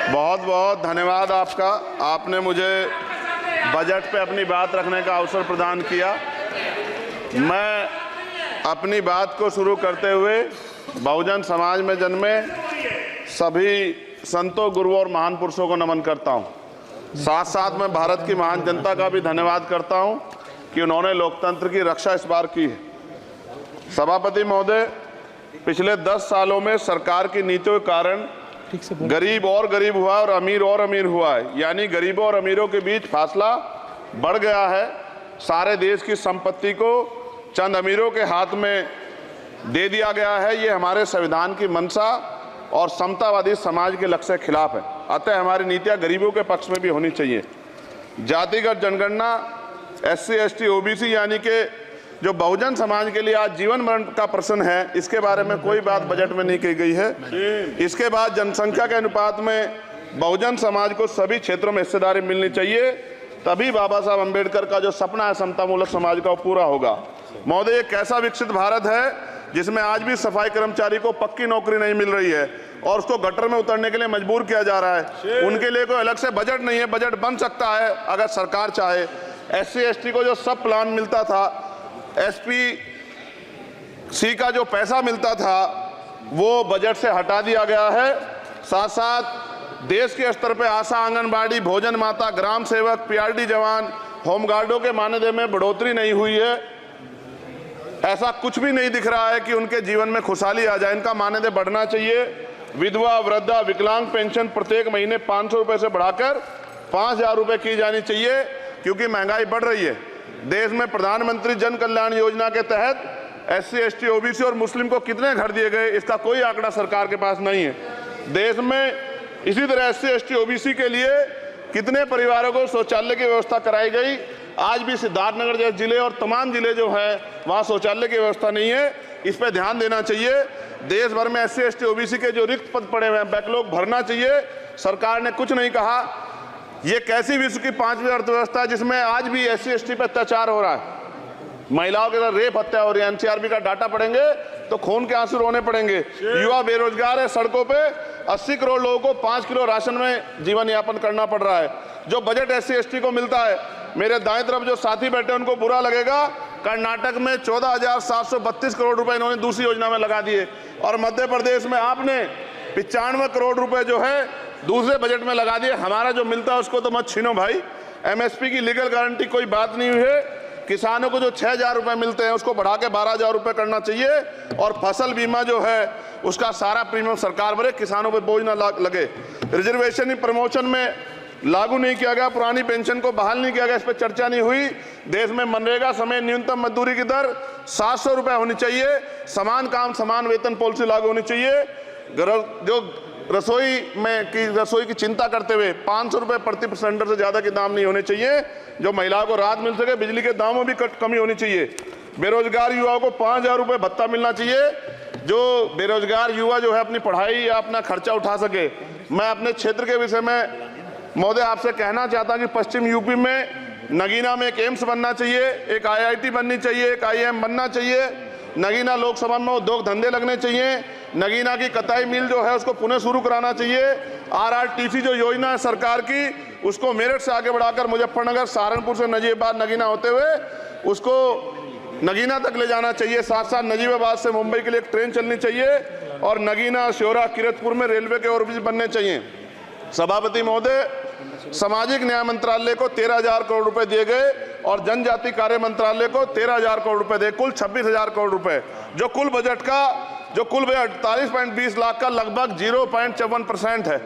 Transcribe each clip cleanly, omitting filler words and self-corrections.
बहुत बहुत धन्यवाद आपका। आपने मुझे बजट पे अपनी बात रखने का अवसर प्रदान किया। मैं अपनी बात को शुरू करते हुए बहुजन समाज में जन्मे सभी संतों, गुरुओं और महान पुरुषों को नमन करता हूं। साथ साथ मैं भारत की महान जनता का भी धन्यवाद करता हूं कि उन्होंने लोकतंत्र की रक्षा इस बार की है। सभापति महोदय, पिछले 10 सालों में सरकार की नीतियों के कारण गरीब और गरीब हुआ और अमीर हुआ है, यानी गरीबों और अमीरों के बीच फासला बढ़ गया है। सारे देश की संपत्ति को चंद अमीरों के हाथ में दे दिया गया है। ये हमारे संविधान की मंशा और समतावादी समाज के लक्ष्य के खिलाफ है। अतः हमारी नीतियां गरीबों के पक्ष में भी होनी चाहिए। जातिगत जनगणना, SC, ST, OBC यानी कि जो बहुजन समाज के लिए आज जीवन मरण का प्रश्न है, इसके बारे में कोई बात बजट में नहीं की गई है। इसके बाद जनसंख्या के अनुपात में बहुजन समाज को सभी क्षेत्रों में हिस्सेदारी मिलनी चाहिए, तभी बाबा साहब अम्बेडकर का जो सपना है समतामूलक समाज का, वो पूरा होगा। महोदय, एक ऐसा विकसित भारत है जिसमें आज भी सफाई कर्मचारी को पक्की नौकरी नहीं मिल रही है और उसको गटर में उतरने के लिए मजबूर किया जा रहा है। उनके लिए कोई अलग से बजट नहीं है। बजट बन सकता है अगर सरकार चाहे। SC, ST को जो सब प्लान मिलता था, SPC का जो पैसा मिलता था, वो बजट से हटा दिया गया है। साथ साथ देश के स्तर पर आशा, आंगनबाड़ी, भोजन माता, ग्राम सेवक, PRD जवान, होमगार्डों के मानदेय में बढ़ोतरी नहीं हुई है। ऐसा कुछ भी नहीं दिख रहा है कि उनके जीवन में खुशहाली आ जाए। इनका मानदेय बढ़ना चाहिए। विधवा, वृद्धा, विकलांग पेंशन प्रत्येक महीने 500 रुपये से बढ़ाकर 5000 रुपये की जानी चाहिए, क्योंकि महंगाई बढ़ रही है। देश में प्रधानमंत्री जन कल्याण योजना के तहत SC, ST, OBC और मुस्लिम को कितने घर दिए गए, इसका कोई आंकड़ा सरकार के पास नहीं है। देश में इसी तरह SC, ST, OBC के लिए कितने परिवारों को शौचालय की व्यवस्था कराई गई। आज भी सिद्धार्थनगर जैसे जिले और तमाम जिले जो है वहाँ शौचालय की व्यवस्था नहीं है। इस पर ध्यान देना चाहिए। देश भर में SC, ST, OBC के जो रिक्त पद पड़े हुए हैं, बैकलॉग भरना चाहिए। सरकार ने कुछ नहीं कहा। ये कैसी विश्व की 5वीं अर्थव्यवस्था है जिसमें आज भी SC, ST पे अत्याचार हो रहा है, महिलाओं के साथ रेप, हत्या हो रही है। NCRB का डाटा पढ़ेंगे तो खून के आंसू रोने पड़ेंगे। युवा बेरोजगार है, सड़कों पे 80 करोड़ लोगों को 5 किलो राशन में जीवन यापन करना पड़ रहा है। जो बजट SC, ST को मिलता है, मेरे दाएं तरफ जो साथी बैठे उनको बुरा लगेगा, कर्नाटक में 14,732 करोड़ रुपए इन्होंने दूसरी योजना में लगा दिए और मध्य प्रदेश में आपने 95 करोड़ रुपए जो है दूसरे बजट में लगा दिए। हमारा जो मिलता है उसको तो मत छीनो भाई। MSP की लीगल गारंटी कोई बात नहीं हुई है। किसानों को जो 6,000 रुपये मिलते हैं उसको बढ़ा के 12,000 रुपये करना चाहिए और फसल बीमा जो है उसका सारा प्रीमियम सरकार भरे, किसानों पर बोझ ना लगे। रिजर्वेशन प्रमोशन में लागू नहीं किया गया, पुरानी पेंशन को बहाल नहीं किया गया, इस पर चर्चा नहीं हुई। देश में मनरेगा समय न्यूनतम मजदूरी की दर 700 रुपये होनी चाहिए। समान काम समान वेतन पॉलिसी लागू होनी चाहिए। जो रसोई की चिंता करते हुए 500 रुपये प्रति सिलेंडर से ज़्यादा के दाम नहीं होने चाहिए, जो महिलाओं को राहत मिल सके। बिजली के दामों में भी कमी होनी चाहिए। बेरोजगार युवाओं को 5,000 रुपये भत्ता मिलना चाहिए, जो बेरोजगार युवा जो है अपनी पढ़ाई या अपना खर्चा उठा सके। मैं अपने क्षेत्र के विषय में महोदय आपसे कहना चाहता हूं कि पश्चिम यूपी में नगीना में एक एम्स बनना चाहिए, एक IIT बननी चाहिए, एक IIM बनना चाहिए। नगीना लोकसभा में उद्योग धंधे लगने चाहिए। नगीना की कताई मिल जो है उसको पुनः शुरू कराना चाहिए। RRTC जो योजना है सरकार की, उसको मेरठ से आगे बढ़ाकर मुजफ्फरनगर, सहारनपुर से नजीबाबाद, नगीना होते हुए उसको नगीना तक ले जाना चाहिए। साथ साथ नजीबाबाद से मुंबई के लिए एक ट्रेन चलनी चाहिए और नगीना, श्योरा, किरतपुर में रेलवे के ओवरब्रिज बनने चाहिए। सभापति महोदय, सामाजिक न्याय मंत्रालय को 13,000 करोड़ रुपए दिए गए और जनजाति कार्य मंत्रालय को 13,000 करोड़ रुपए दिए, कुल 26,000 करोड़ रुपए, जो कुल बजट 48.20 लाख का लगभग 0.54% है।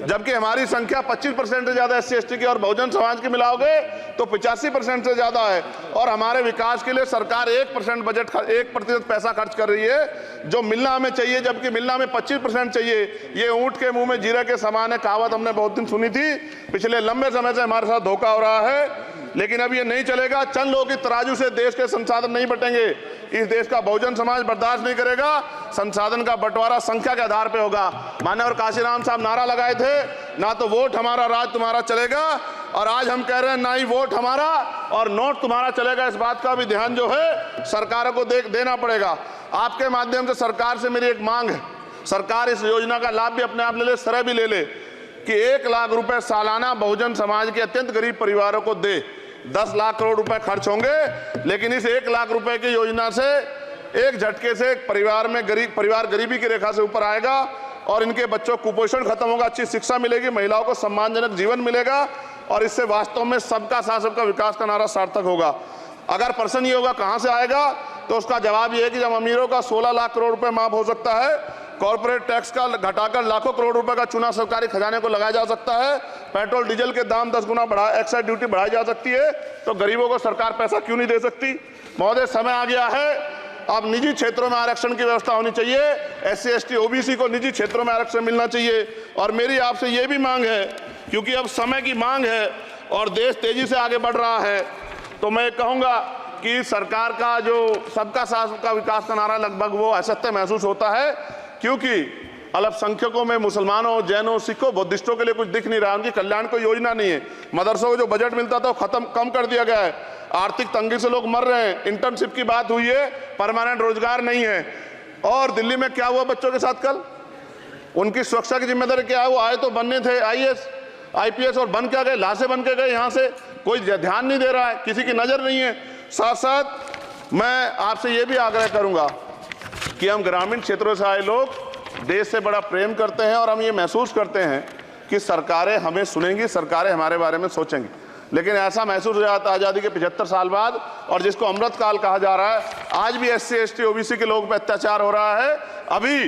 जबकि हमारी संख्या 25% से ज्यादा SC, ST की और बहुजन समाज की मिलाओगे तो 85% से ज्यादा है। और हमारे विकास के लिए सरकार 1% पैसा खर्च कर रही है, जो मिलना हमें चाहिए, जबकि मिलना हमें 25% चाहिए। ये ऊंट के मुंह में जीरा के समान है, कहावत हमने बहुत दिन सुनी थी। पिछले लंबे समय से हमारे साथ धोखा हो रहा है, लेकिन अब ये नहीं चलेगा। चंद लोगों की तराजू से देश के संसाधन नहीं बटेंगे। इस देश का बहुजन समाज बर्दाश्त नहीं करेगा। संसाधन का बंटवारा संख्या के आधार पे होगा। माननीय काशीराम साहब नारा लगाए थे, ना तो वोट हमारा राज तुम्हारा चलेगा, और आज हम कह रहे हैं ना ही वोट हमारा और नोट तुम्हारा चलेगा। इस बात का भी ध्यान जो है सरकारों को देना पड़ेगा। आपके माध्यम से सरकार से मेरी एक मांग है, सरकार इस योजना का लाभ भी अपने आप ले ले, सरह भी ले ले। कि 1 लाख रुपए सालाना बहुजन समाज के अत्यंत गरीब परिवारों को दे। 10 लाख करोड़ रुपए खर्च होंगे, लेकिन इस 1 लाख रुपए की योजना से एक झटके से एक परिवार गरीबी की रेखा से ऊपर आएगा और इनके बच्चों को कुपोषण खत्म होगा, अच्छी शिक्षा मिलेगी, महिलाओं को सम्मानजनक जीवन मिलेगा और इससे वास्तव में सबका साथ सबका विकास का नारा सार्थक होगा। अगर प्रश्न ये होगा कहां से आएगा, तो उसका जवाब ये है कि जब अमीरों का 16 लाख करोड़ रुपए माफ हो सकता है, कॉर्पोरेट टैक्स का घटाकर लाखों करोड़ रुपए का चूना सरकारी खजाने को लगाया जा सकता है, पेट्रोल डीजल के दाम 10 गुना एक्साइज ड्यूटी बढ़ाई जा सकती है, तो गरीबों को सरकार पैसा क्यों नहीं दे सकती। महोदय, समय आ गया है, अब निजी क्षेत्रों में आरक्षण की व्यवस्था होनी चाहिए। SC ST OBC को निजी क्षेत्रों में आरक्षण मिलना चाहिए। और मेरी आपसे ये भी मांग है, क्योंकि अब समय की मांग है और देश तेजी से आगे बढ़ रहा है, तो मैं कहूंगा कि सरकार का जो सबका साथ सबका विकास का नारा लगभग वो असत्य महसूस होता है, क्योंकि अल्पसंख्यकों में मुसलमानों, जैनों, सिखों, बुद्धिस्टों के लिए कुछ दिख नहीं रहा, उनकी कल्याण कोई योजना नहीं है। मदरसों को जो बजट मिलता था वो कम कर दिया गया है। आर्थिक तंगी से लोग मर रहे हैं। इंटर्नशिप की बात हुई है, परमानेंट रोजगार नहीं है। और दिल्ली में क्या हुआ बच्चों के साथ कल, उनकी सुरक्षा की जिम्मेदारी क्या है? वो आए तो बनने थे IAS IPS और बन क्या गए, लाशें बन के गए। यहाँ से कोई ध्यान नहीं दे रहा है, किसी की नजर नहीं है। साथ साथ मैं आपसे ये भी आग्रह करूंगा कि हम ग्रामीण क्षेत्रों से आए लोग देश से बड़ा प्रेम करते हैं और हम ये महसूस करते हैं कि सरकारें हमें सुनेंगी, सरकारें हमारे बारे में सोचेंगी। लेकिन ऐसा महसूस हो जाता है आज़ादी के 75 साल बाद, और जिसको अमृत काल कहा जा रहा है, आज भी SC ST OBC के लोगों पर अत्याचार हो रहा है। अभी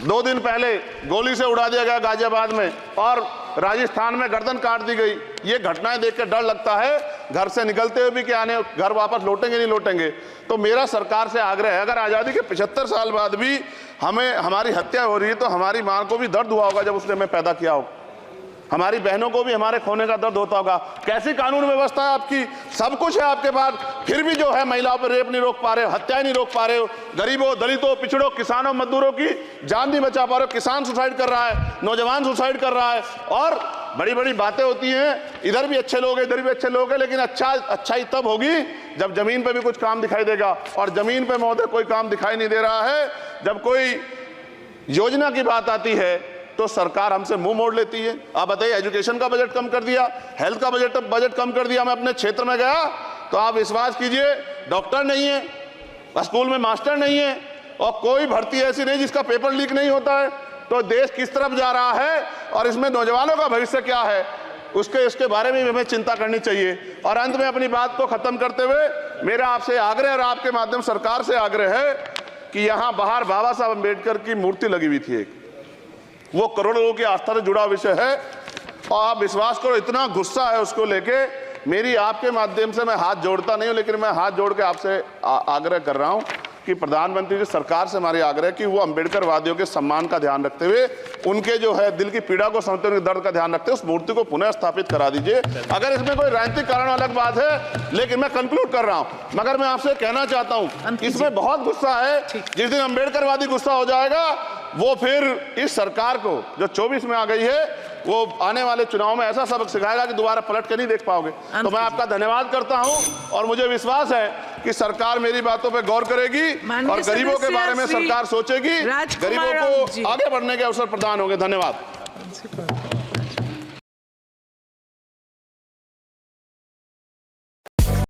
2 दिन पहले गोली से उड़ा दिया गया गाजियाबाद में और राजस्थान में गर्दन काट दी गई। ये घटनाएं देख के डर लगता है, घर से निकलते हुए भी कि आने घर वापस लौटेंगे नहीं लौटेंगे। तो मेरा सरकार से आग्रह है, अगर आज़ादी के 75 साल बाद भी हमारी हत्या हो रही है, तो हमारी मां को भी दर्द हुआ होगा जब उसने हमें पैदा किया हो, हमारी बहनों को भी हमारे खोने का दर्द होता होगा। कैसी कानून व्यवस्था है आपकी, सब कुछ है आपके पास, फिर भी जो है महिलाओं पर रेप नहीं रोक पा रहे हो, हत्याएं नहीं रोक पा रहे हो, गरीबों, दलितों, पिछड़ों, किसानों, मजदूरों की जान नहीं बचा पा रहे हो। किसान सुसाइड कर रहा है, नौजवान सुसाइड कर रहा है, और बड़ी बड़ी बातें होती हैं, इधर भी अच्छे लोग हैं, इधर भी अच्छे लोग हैं, लेकिन अच्छाई तब होगी जब जमीन पे भी कुछ काम दिखाई देगा। और जमीन पे महोदय कोई काम दिखाई नहीं दे रहा है। जब कोई योजना की बात आती है तो सरकार हमसे मुंह मोड़ लेती है। आप बताइए, एजुकेशन का बजट कम कर दिया, हेल्थ का बजट कम कर दिया। मैं अपने क्षेत्र में गया तो आप विश्वास कीजिए, डॉक्टर नहीं है, स्कूल में मास्टर नहीं है, और कोई भर्ती ऐसी नहीं जिसका पेपर लीक नहीं होता है। तो देश किस तरफ जा रहा है और इसमें नौजवानों का भविष्य क्या है, उसके बारे में हमें चिंता करनी चाहिए। और अंत में अपनी बात को खत्म करते हुए मेरा आपसे आग्रह और आपके माध्यम सरकार से आग्रह है कि यहाँ बाहर बाबा साहब अम्बेडकर की मूर्ति लगी हुई थी एक, वो करोड़ों लोगों की आस्था से जुड़ा विषय है, और आप विश्वास करो इतना गुस्सा है उसको लेके। मेरी आपके माध्यम से मैं हाथ जोड़ता नहीं हूं, लेकिन मैं हाथ जोड़ के आपसे आग्रह कर रहा हूं कि प्रधानमंत्री जी, सरकार से हमारी आग्रह कि वो अम्बेडकर वादियों के सम्मान का ध्यान रखते हुए, उनके जो है दिल की पीड़ा को समझते हुए, उनके दर्द का ध्यान रखते हुए उस मूर्ति को पुनः स्थापित करा दीजिए। अगर इसमें कोई राजनीतिक कारण अलग बात है, लेकिन मैं कंक्लूड कर रहा हूं। मगर मैं आपसे कहना चाहता हूं, इसमें बहुत गुस्सा है। जिस दिन अम्बेडकरवादी गुस्सा हो जाएगा, वो फिर इस सरकार को जो 24 में आ गई है, वो आने वाले चुनाव में ऐसा सबक सिखाएगा कि दोबारा पलट के नहीं देख पाओगे। तो मैं आपका धन्यवाद करता हूं और मुझे विश्वास है कि सरकार मेरी बातों पे गौर करेगी और गरीबों के बारे में सरकार सोचेगी, गरीबों को आगे बढ़ने के अवसर प्रदान होंगे। धन्यवाद।